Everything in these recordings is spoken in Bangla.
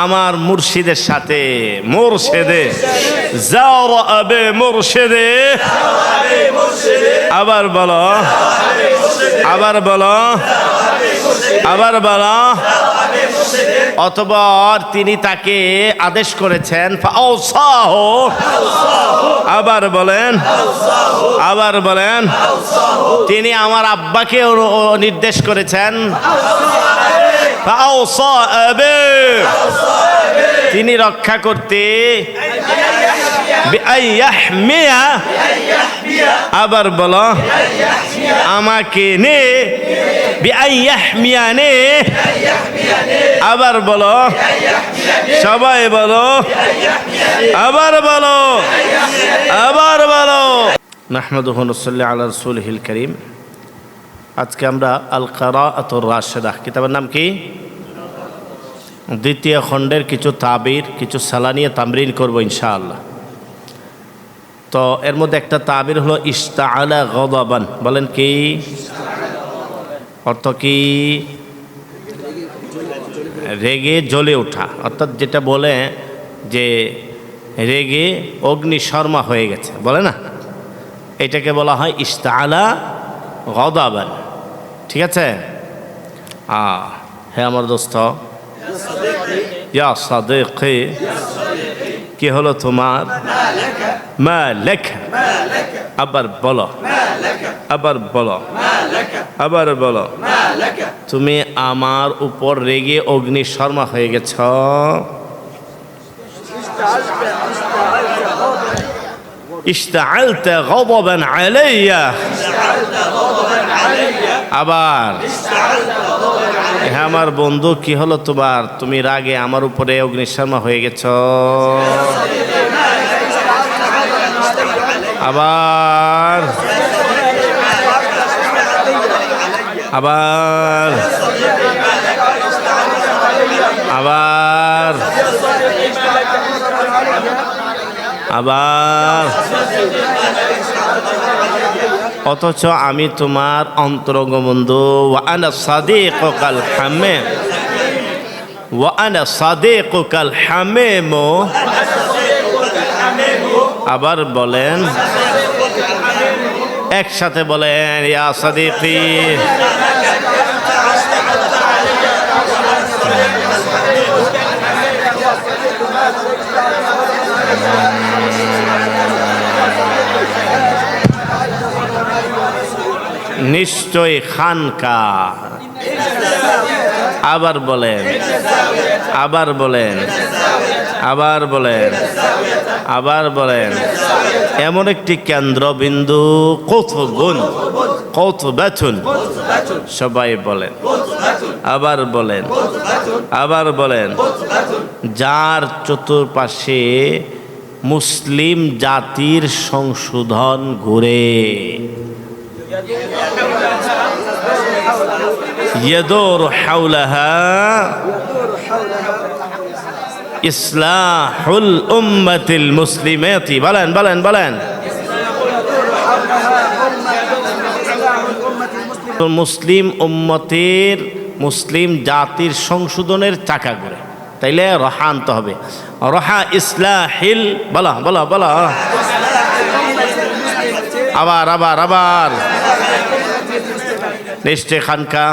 আমার মুর্শিদের সাথে মুর্শিদে যাও আবে মুর্শিদে আবার বলো আবার বলো আবার বলো অতঃপর তিনি তাকে আদেশ করেছেন ফাওসাহু আবার বলেন আবার বলেন তিনি আমার আব্বাকে নির্দেশ করেছেন ফাওসা আবে তিনি রক্ষা করতে বিআইয়াহমিয়া আবার বলো আমাকে নে বিআইয়াহমিয়া নে আবার বলো সবাই বলো আবার বলো আবার বলো নাহমাদুহু ওয়া নুসাল্লি আলা রাসূলিহিল কারীম। আজকে আমরা আল কিরাআতুর রাশিদা কিতাবের নাম কি? দ্বিতীয় খণ্ডের কিছু তাবির কিছু সালানিয়া তামরিন করব ইনশাআল্লাহ। তো এর মধ্যে একটা তাবির হলো ইস্তাআলা গাদাবান। বলেন কি অর্থ? কি রেগে জ্বলে ওঠা, অর্থাৎ যেটা বলে যে রেগে অগ্নিশর্মা হয়ে গেছে বলে না, এটাকে বলা হয় ইস্তাআলা গাদাবান। ঠিক আছে? হ্যাঁ আমার দোস্ত, ইয়া সাদিকি কি হলো তোমার? মা লাকা আবার বলো আবার বলো আবার বলো তুমি আমার উপর রেগে অগ্নিশর্মা হয়ে গেছ। ইস্তাআলতা গাদাবান আলাইয়া আবার হ্যাঁ আমার বন্ধু কি হলো তোমার? তুমি রাগে আমার উপরে অগ্নিশর্মা হয়ে গেছ। আবার আবার আবার আবার অথচ আমি তোমার অন্তরঙ্গ বন্ধু। ওয়া আনা সাদিকুকাল হামিম ওয়া আনা সাদিকুকাল হামিম। আবার বলেন একসাথে বলেন ইয়া সাদিকি নিশ্চয় খানকা। আবার বলেন আবার বলেন আবার বলেন আবার বলেন এমন একটি কেন্দ্রবিন্দু কুতবুন কুতবাতুন। সবাই বলেন আবার বলেন আবার বলেন যার চতুর্পাশে মুসলিম জাতির সংশোধন ঘুরে। ইয়াদুর হাওলাহা ইসলাহুল উম্মাতিল মুসলিমাতি। বলেন বলেন বলেন মুসলিম উম্মতের মুসলিম জাতির সংশোধনের চাকা ঘুরে। তাইলে রহা আনতে হবে। রহা ইসলাহিল বলা বলা বলা আবার আবার আবার নিশ্চয় খানকা।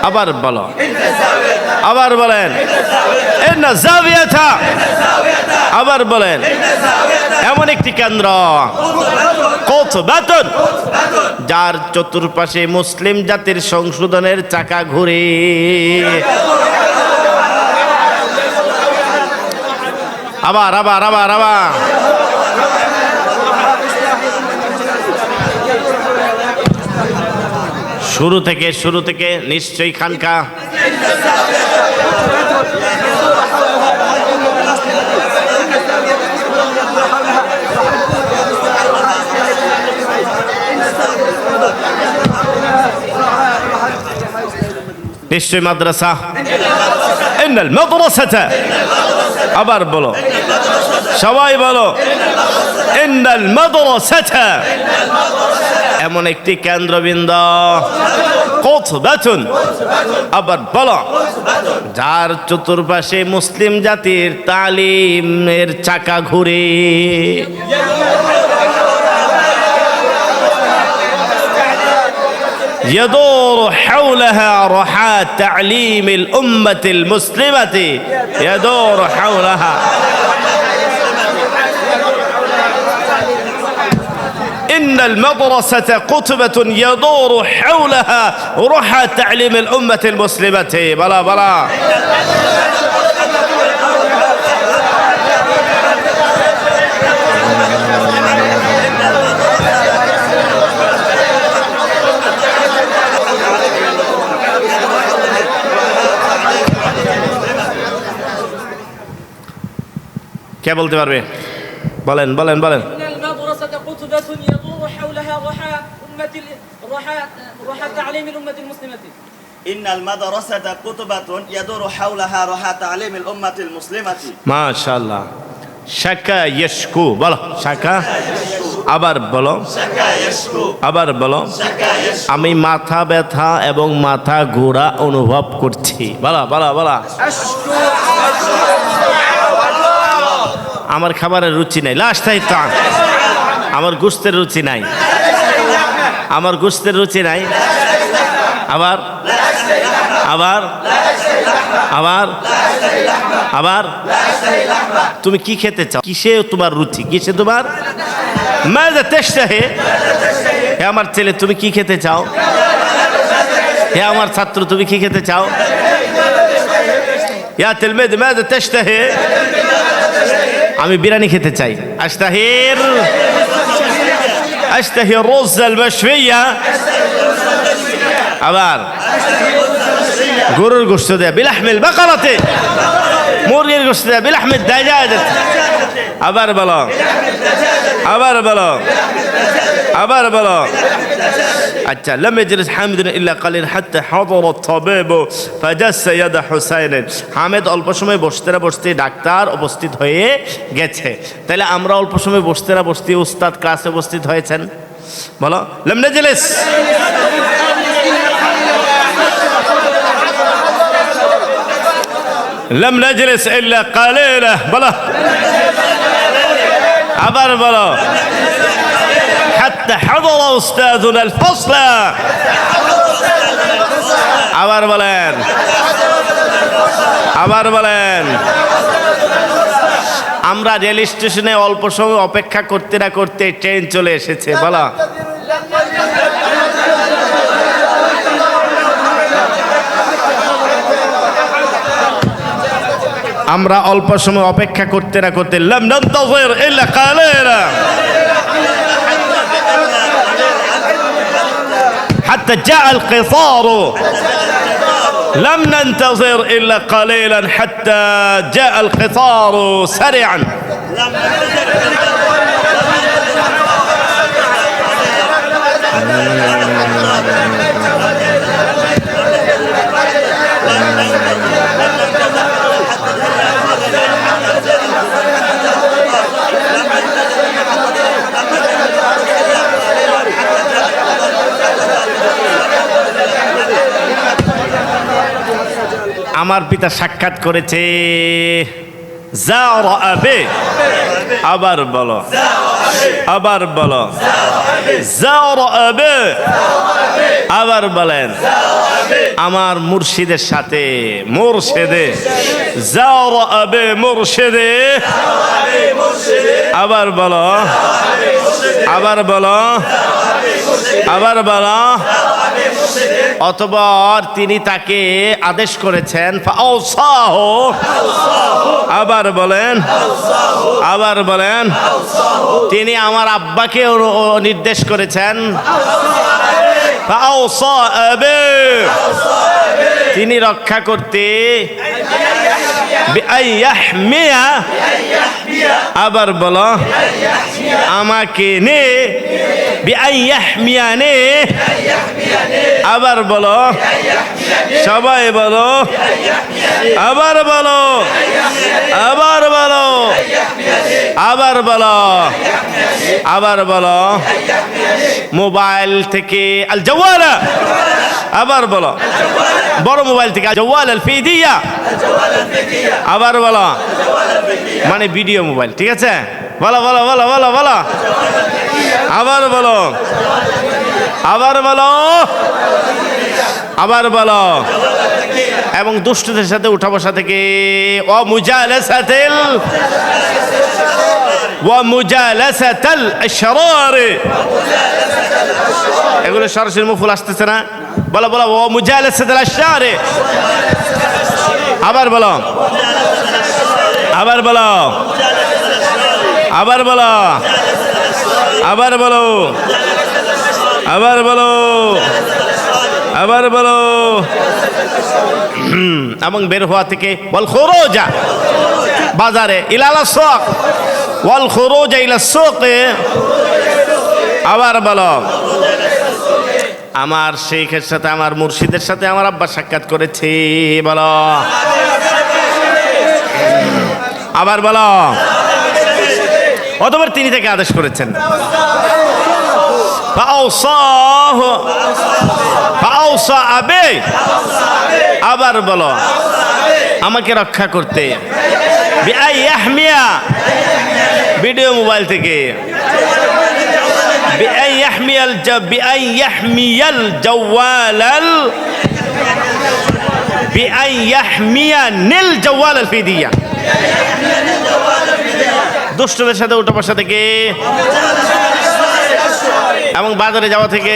আবার বলো আবার বলেন ইন্না যাওয়াতা। আবার বলেন এমন একটি কেন্দ্র কুতবাতুন যার চতুর্পাশে মুসলিম জাতির সংশোধনের চাকা ঘুরে। আবার আবার আবার আবার শুরু থেকে নিশ্চয়ই খানকা। নিশ্চয় মাদ্রাসা। ইন্নাল মাদ্রাসাতা। আবার বলো সবাই বলো ইন্নাল মাদ্রাসাতা। এমন একটি কেন্দ্রবিন্দু কুতবাতুন আবার বলো যার চতুর্পাশে মুসলিম জাতির তালিমের চাকা ঘুরে يدور حولها رحى تعليم الأمة المسلمة يدور حولها إن المدرسة قطبة يدور حولها رحى تعليم الأمة المسلمة بلا بلا কে বলতে পারবে বলেন বলেন বলেন المدرسة قطبة يدور حولها رحى تعليم الأمة المسلمة إن المدرسة قطبة يدور حولها رحى تعليم الأمة المسلمة ما شاء الله শাকা ইশকু বলো শাকা আবার বলো শাকা ইশকু আবার বলো শাকা ইশকু আমি মাথা ব্যথা এবং মাথা ঘোরা অনুভব করছি বলা বলা বলা আমার খাবারের রুচি নাই লাস্ট টাইম আমার গোশতের রুচি নাই আমার গোশতের রুচি নাই আবার আবার আবার আবার তুমি কি খেতে চাও কিসে তোমার রুচি কিসে তোমার মাযা তাশতাহি হে আমার ছেলে তুমি কি খেতে চাও হে আমার ছাত্র তুমি কি খেতে চাও ইয়া তিলমিদ মাযা তাশতাহি আমি বিরিয়ানি খেতে চাই আশতাহি الرز المشوية আবার গরুর গোশত দেয়া বিলাহমিল বাকারাতে মুরগির গোশত দেয়া বিলাহমিল দাজাজ আবার বলো আবার বলো আবার বলো আচ্ছা لم يجلس حامد الا قليل حتى حضر الطبيب فجس يد حسين হামিদ অল্প সময় বসতে ডাক্তার উপস্থিত হয়ে গেছে তাহলে আমরা অল্প সময় বসতে উস্তাদ ক্লাসে উপস্থিত হয়েছেন বলো لم نجلس لم نجلس إلا قليلا بلا عبر بلا حتى حضر أستاذنا الفصل عبر بلين عبر بلين আমরা রেল স্টেশনে অল্প সময় অপেক্ষা করতে না করতে ট্রেন চলে এসেছে বলা আমরা অল্প সময় অপেক্ষা করতে না করতে লাম নান্তাযির ইল্লা কালিলা حتى جاء القطار لم ننتظر إلا قليلا حتى جاء القطار سريعا আমার পিতা সাক্ষাৎ করেছে যারা আবে আবার বলো আবার বলো যারা আবে আবার বলেন আমার মুর্শিদের সাথে মুর্শিদে যারা আবে মুর্শিদে আবার বলো আবার বলো আবার বলো অথবা তিনি তাকে আদেশ করেছেন আবার বলেন আবার বলেন তিনি আমার আব্বাকে নির্দেশ করেছেন তিনি রক্ষা করতে আবার বলো আমাকে নে আবার বলো সবাই বলো আবার বলো আবার বলো আবার বলো আবার বলো মোবাইল থেকে আল জাওয়ালা আবার বলো বড় মোবাইল থেকে জওয়াল আল ফিদিয়া আবার বলো মানে ভিডিও মোবাইল ঠিক আছে বলো বলো বলো বলো বলো আবার বলো আবার বলো আবার বলো এবং দুষ্টদের সাথে উঠা বসা থেকে ও মুজালাসাতিল ওয়া মুজালাসাতাল আশরার এগুলো সরাসরি মুফুল আসতেছে না বলো বলো ও মুজালাসাতাল আশরার আবার বলো আবার বলো আবার বলো আবার বলো আবার বলো আবার বলো এবং বের হওয়া থেকে বল খুরুজা বাজারে ইলালা সুক ওয়াল খুরুজা ইলা সুক আবার বলো আমার শেখের সাথে আমার মুর্শিদের সাথে আমার আব্বা সাক্ষাৎ করেছে বলো আবার বলো অতঃপর তিনি তাকে আদেশ করেছেন আবার বলো আমাকে রক্ষা করতে ভিডিও মোবাইল থেকে দুষ্টদের সাথে উঠা বসা থেকে এবং বাজারে যাওয়া থেকে